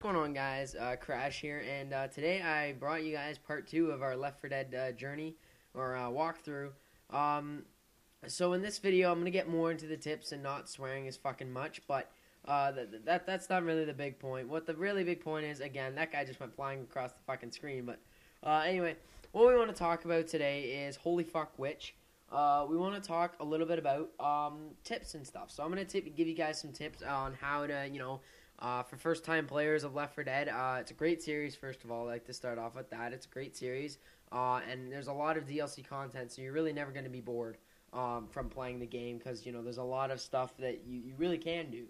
going on, guys? Crash here, and today I brought you guys part 2 of our Left 4 Dead journey, or walkthrough. Um, so in this video, I'm going to get more into the tips and not swearing as fucking much, but that's not really the big point. What the really big point is, again, that guy just went flying across the fucking screen, but anyway, what we want to talk about today is Holy Fuck Witch. We want to talk a little bit about tips and stuff. So I'm going to give you guys some tips on how to, for first-time players of Left 4 Dead. It's a great series, first of all. I like to start off with that. It's a great series, and there's a lot of DLC content, so you're really never going to be bored from playing the game because, there's a lot of stuff that you really can do.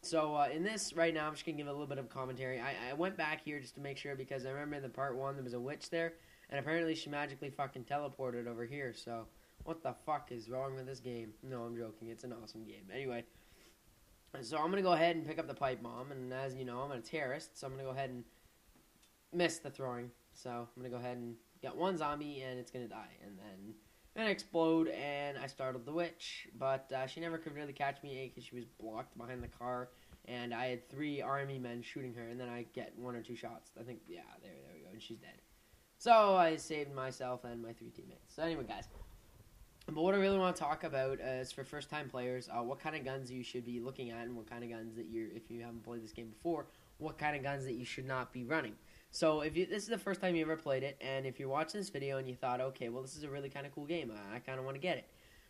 So in this right now, I'm just going to give a little bit of commentary. I went back here just to make sure because I remember in the part 1 there was a witch there, and apparently she magically fucking teleported over here, so what the fuck is wrong with this game? No, I'm joking. It's an awesome game. Anyway, so I'm going to go ahead and pick up the pipe bomb, and as you know, I'm a terrorist, so I'm going to go ahead and miss the throwing. So I'm going to go ahead and get one zombie, and it's going to die, and then explode, and I startled the witch, but she never could really catch me, because she was blocked behind the car, and I had 3 army men shooting her, and then I get 1 or 2 shots. I think, yeah, there we go, and she's dead. So I saved myself and my 3 teammates. So anyway, guys. But what I really want to talk about is for first-time players, what kind of guns you should be looking at, and what kind of guns that if you haven't played this game before, what kind of guns that you should not be running. So if this is the first time you ever played it, and if you're watching this video and you thought, okay, well, this is a really kind of cool game, I kind of want to get it.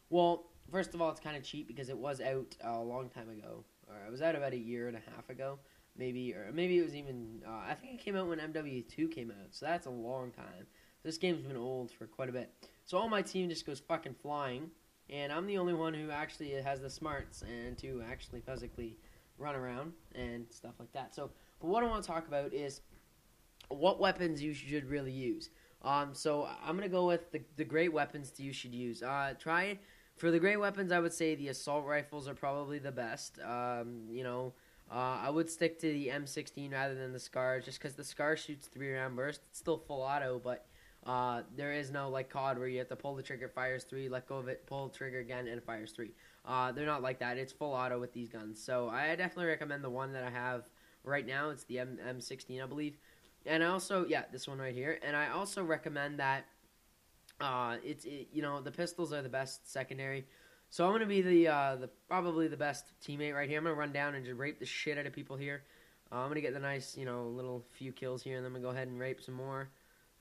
Well, first of all, it's kind of cheap because it was out a long time ago, or it was out about a year and a half ago, maybe it was even, I think it came out when MW2 came out, so that's a long time. This game's been old for quite a bit. So all my team just goes fucking flying, and I'm the only one who actually has the smarts and to actually physically run around and stuff like that. So, but what I want to talk about is what weapons you should really use. So I'm going to go with the great weapons that you should use. For the great weapons, I would say the assault rifles are probably the best. I would stick to the M16 rather than the SCAR, just because the SCAR shoots 3-round burst. It's still full auto, but there is no, like COD, where you have to pull the trigger, fires 3, let go of it, pull the trigger again, and it fires 3. They're not like that. It's full auto with these guns. So I definitely recommend the one that I have right now. It's the M16, I believe. And I also, this one right here. And I also recommend that the pistols are the best secondary. So I'm going to be the probably the best teammate right here. I'm going to run down and just rape the shit out of people here. I'm going to get the nice, little few kills here, and then I'm going to go ahead and rape some more.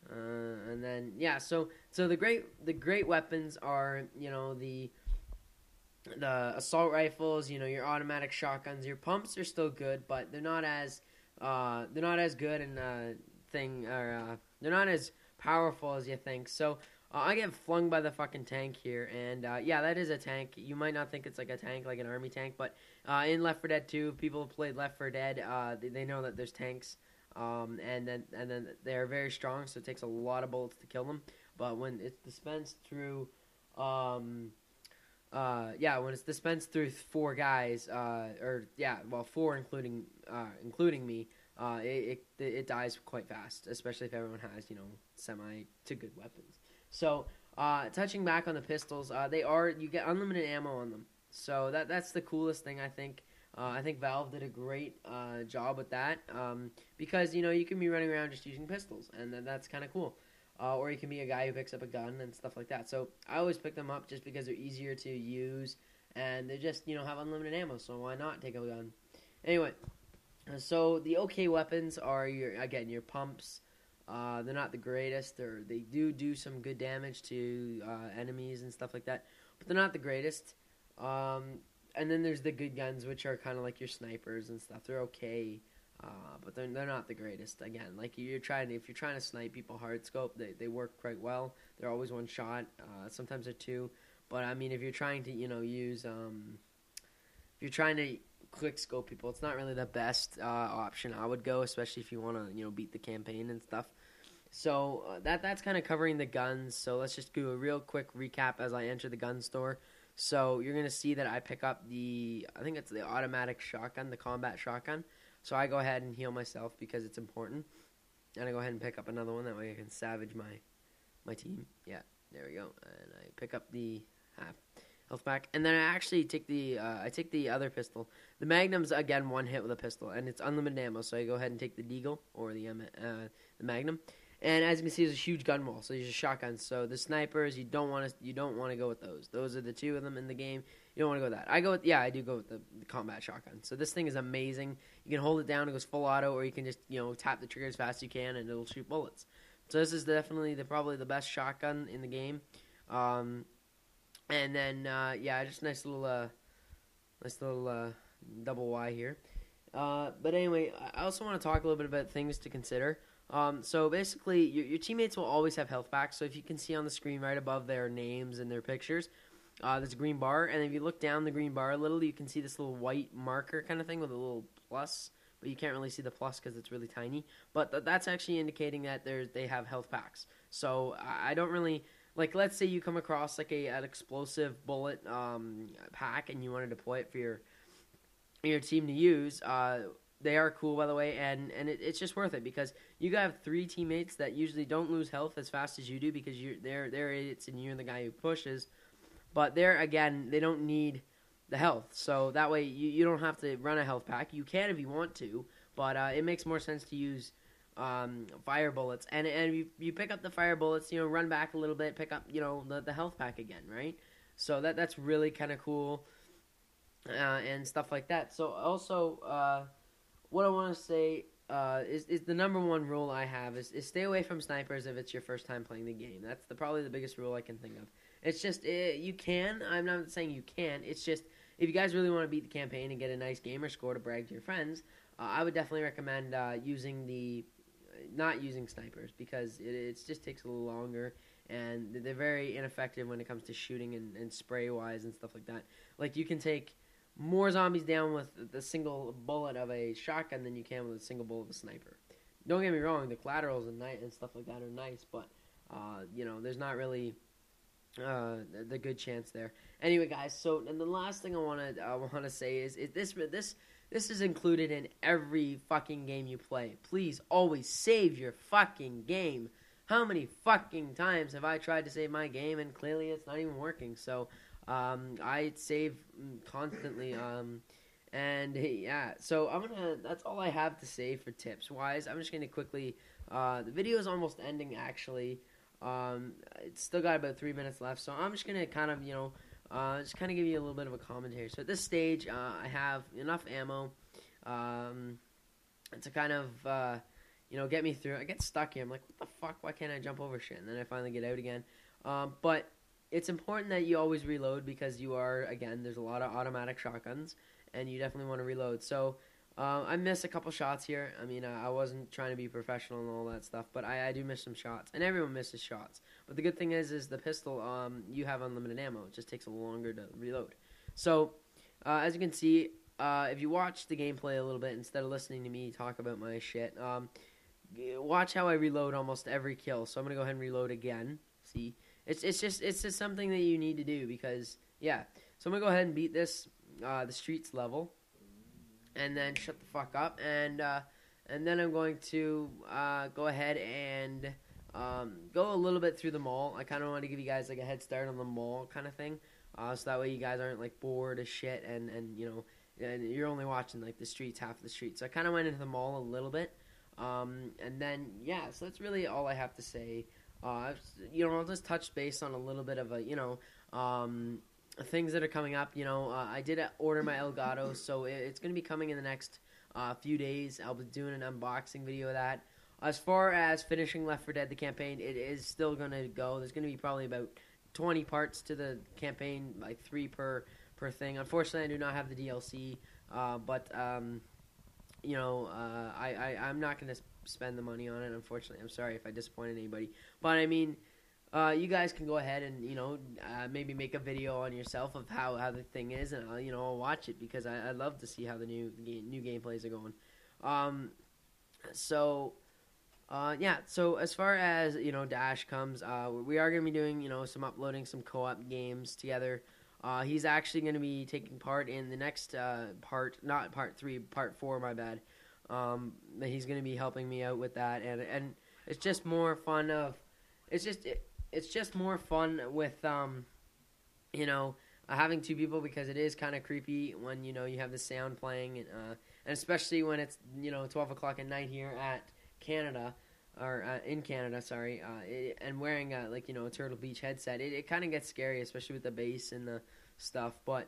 And then so the great weapons are the assault rifles, your automatic shotguns. Your pumps are still good, but they're not as good and they're not as powerful as you think. So I get flung by the fucking tank here, and that is a tank. You might not think it's like a tank, like an army tank, but in Left 4 Dead 2, people who played Left 4 Dead, they know that there's tanks. And then they're very strong, so it takes a lot of bullets to kill them. But when it's dispensed through, when it's dispensed through 4 guys, 4 including me, it dies quite fast, especially if everyone has semi to good weapons. So touching back on the pistols, you get unlimited ammo on them, so that's the coolest thing I think. I think Valve did a great job with that because, you can be running around just using pistols, and that's kind of cool. Or you can be a guy who picks up a gun and stuff like that. So I always pick them up just because they're easier to use, and they just, have unlimited ammo, so why not take a gun? Anyway, so the okay weapons are, your pumps. They're not the greatest. They do some good damage to enemies and stuff like that, but they're not the greatest. And then there's the good guns, which are kind of like your snipers and stuff. They're okay, but they're not the greatest. Again, like if you're trying to snipe people hard scope, they work quite well. They're always one shot. Sometimes they're 2. But I mean, if you're trying to if you're trying to quick scope people, it's not really the best option I would go, especially if you want to beat the campaign and stuff. So that's kind of covering the guns. So let's just do a real quick recap as I enter the gun store. So you're going to see that I pick up I think it's the automatic shotgun, the combat shotgun. So I go ahead and heal myself because it's important. And I go ahead and pick up another one. That way I can savage my team. Yeah, there we go. And I pick up the half. health pack, and then I actually take the other pistol. The Magnum's again one hit with a pistol, and it's unlimited ammo. So I go ahead and take the Deagle or the Magnum. And as you can see, there's a huge gun wall, so there's a shotgun. So the snipers, you don't want to go with those. Those are the two of them in the game. You don't want to go with that. I do go with the combat shotgun. So this thing is amazing. You can hold it down, it goes full auto, or you can just tap the trigger as fast as you can, and it'll shoot bullets. So this is definitely probably the best shotgun in the game. And then just nice little double Y here. But anyway, I also want to talk a little bit about things to consider. So basically, your teammates will always have health packs. So if you can see on the screen right above their names and their pictures, there's a green bar. And if you look down the green bar a little, you can see this little white marker kind of thing with a little plus. But you can't really see the plus because it's really tiny. But that's actually indicating that they have health packs. So I don't really... Like, let's say you come across like an explosive bullet pack and you want to deploy it for your team to use. They are cool, by the way, and it's just worth it because you have 3 teammates that usually don't lose health as fast as you do because they're idiots and you're the guy who pushes. But they don't need the health, so that way you don't have to run a health pack. You can if you want to, but it makes more sense to use fire bullets. And if you pick up the fire bullets, run back a little bit, pick up the health pack again, right? So that's really kind of cool and stuff like that. So also. What I want to say is the number one rule I have is stay away from snipers if it's your first time playing the game. That's probably the biggest rule I can think of. It's just, you can. I'm not saying you can't. It's just, if you guys really want to beat the campaign and get a nice gamer score to brag to your friends, I would definitely recommend not using snipers because it just takes a little longer and they're very ineffective when it comes to shooting and spray-wise and stuff like that. Like, you can take more zombies down with the single bullet of a shotgun than you can with a single bullet of a sniper. Don't get me wrong, the collaterals and stuff like that are nice, but there's not really the good chance there. Anyway, guys, so and the last thing I want to say is this is included in every fucking game you play. Please always save your fucking game. How many fucking times have I tried to save my game and clearly it's not even working? So I save constantly, and yeah, so that's all I have to say for tips wise. I'm just gonna quickly, the video is almost ending actually. It's still got about 3 minutes left, so I'm just gonna kind of, just kind of give you a little bit of a commentary. So at this stage, I have enough ammo, to kind of, get me through. I get stuck here. I'm like, what the fuck? Why can't I jump over shit? And then I finally get out again. But it's important that you always reload because there's a lot of automatic shotguns, and you definitely want to reload. So I missed a couple shots here. I mean, I wasn't trying to be professional and all that stuff, but I do miss some shots, and everyone misses shots. But the good thing is the pistol, you have unlimited ammo. It just takes a little longer to reload. So as you can see, if you watch the gameplay a little bit instead of listening to me talk about my shit, watch how I reload almost every kill. So I'm gonna go ahead and reload again. See. It's just something that you need to do because, yeah. So I'm going to go ahead and beat this, the streets level, and then shut the fuck up, and then I'm going to go ahead and go a little bit through the mall. I kind of want to give you guys like a head start on the mall kind of thing, so that way you guys aren't like bored as shit, and you're only watching like the streets, half of the street. So I kind of went into the mall a little bit, and then, yeah, so that's really all I have to say. I'll just touch base on a little bit of things that are coming up. I did order my Elgato, so it's going to be coming in the next few days. I'll be doing an unboxing video of that. As far as finishing Left 4 Dead, the campaign, it is still going to go. There's going to be probably about 20 parts to the campaign, like 3 per thing. Unfortunately, I do not have the DLC, but I'm not going to spend the money on it, unfortunately. I'm sorry if I disappointed anybody, but I mean, you guys can go ahead and maybe make a video on yourself of how the thing is, and I'll watch it because I'd love to see how the new gameplays are going. So as far as Dash comes, we are going to be doing some uploading some co-op games together. He's actually going to be taking part in the next part, not part 3, part 4, my bad. He's going to be helping me out with that, and it's just more fun with having two people, because it is kind of creepy when, you know, you have the sound playing, and especially when it's, you know, 12 o'clock at night here at Canada, or in Canada, sorry, and wearing like, you know, a Turtle Beach headset, it kind of gets scary, especially with the bass and the stuff. But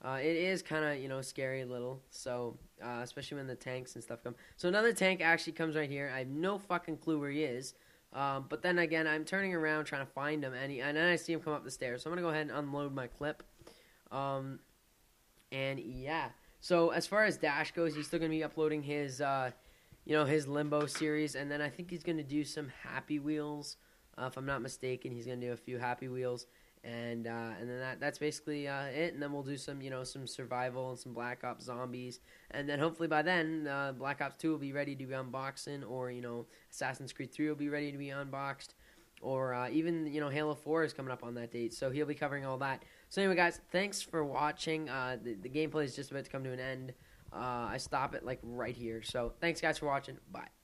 it is kind of, you know, scary a little. So especially when the tanks and stuff come. So another tank actually comes right here. I have no fucking clue where he is. But then again, I'm turning around trying to find him, and then I see him come up the stairs. So I'm gonna go ahead and unload my clip. And yeah. So as far as Dash goes, he's still gonna be uploading his you know, his Limbo series, and then I think he's going to do some Happy Wheels. If I'm not mistaken, he's going to do a few Happy Wheels, and then that's basically it. And then we'll do some, you know, some survival and some Black Ops Zombies, and then hopefully by then Black Ops 2 will be ready to be unboxing, or, you know, Assassin's Creed 3 will be ready to be unboxed, or even, you know, Halo 4 is coming up on that date, so he'll be covering all that. So anyway, guys, thanks for watching. The gameplay is just about to come to an end. I stop it like right here. So thanks, guys, for watching. Bye.